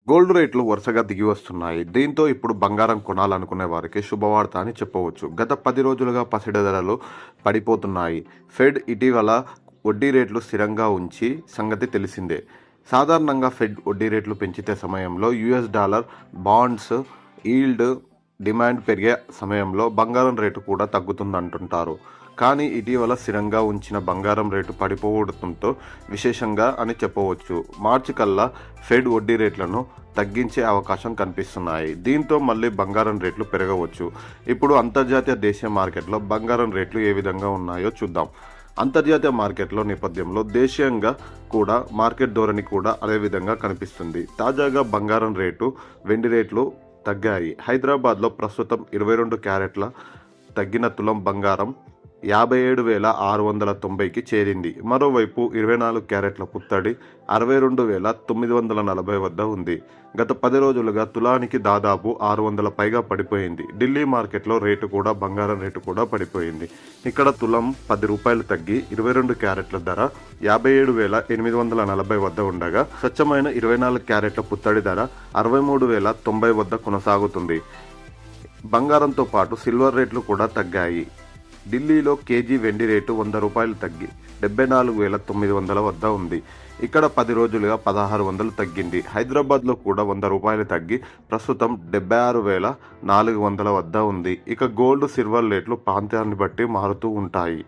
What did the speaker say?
Gold రేట్లు వరుసగా దిగి వస్తున్నాయి. దీంతో ఇప్పుడు బంగారం కొనాలనుకునే వారికి శుభవార్త అని చెప్పవచ్చు. గత 10 రోజులుగా పసిడి ధరలు పడిపోతున్నాయి. ఫెడ్ ఇటీవల వడ్డీ రేట్లు స్థిరంగా ఉంచి సంగతి తెలిసిందే. సాధారణంగా ఫెడ్ వడ్డీ రేట్లు పెంచితే సమయంలో US dollar bonds yield demand పెరిగే సమయంలో బంగారం రేటు కూడా తగ్గుతుందంటుంటారు. కానీ ఇటీవల స్థిరంగా ఉంచిన బంగారం రేటు పడిపోవడంతో విశేషంగా అని చెప్పవచ్చు. మార్చి కల్లా ఫెడ్ వడ్డీ రేట్లను తగ్గించే అవకాశం కనిపిస్తున్నాయి. దీంతో మళ్ళీ బంగారం రేట్లు పెరగవచ్చు. ఇప్పుడు అంతర్జాతీయ దేశీయ మార్కెట్లో బంగారం రేట్లు ఏ విధంగా ఉన్నాయో చూద్దాం. అంతర్జాతీయ మార్కెట్లో నేపథ్యంలో దేశీయంగా కూడా మార్కెట్ ధోరణి కూడా అదే విధంగా కనిపిస్తుంది. తాజాగా బంగారం రేటు, వెండి రేట్లు తగ్గాయి. హైదరాబాద్లో ప్రస్తుతం 22 క్యారెట్ల తగ్గిన తులం బంగారం 57,690కి చేరింది. మరోవైపు 24 క్యారెట్ల పుత్తడి 62,940 వద్ద ఉంది. గత 10 రోజులుగా తులానికి దాదాపు 600 పైగా పడిపోయింది. ఢిల్లీ మార్కెట్లో బంగారం రేటు కూడా పడిపోయింది. ఇక్కడ తులం 10 రూపాయలు తగ్గి 22 క్యారెట్ల ధర 57,840 వద్ద ఉండగా స్వచ్ఛమైన 24 క్యారెట్ల పుత్తడి ధర 63,090 వద్ద కొనసాగుతుంది. బంగారంతో పాటు సిల్వర్ రేట్లు కూడా తగ్గాయి. ఢిల్లీలో కేజీ వెండి రేటు 100 రూపాయలు తగ్గి 74,900 వద్ద ఉంది. ఇక్కడ 10 రోజులుగా 1,600 తగ్గింది. హైదరాబాద్లో కూడా 100 రూపాయలు తగ్గి ప్రస్తుతం 76,400 వద్ద ఉంది. ఇక గోల్డ్, సిల్వర్ రేట్లు ప్రాంతాన్ని బట్టి మారుతూ ఉంటాయి.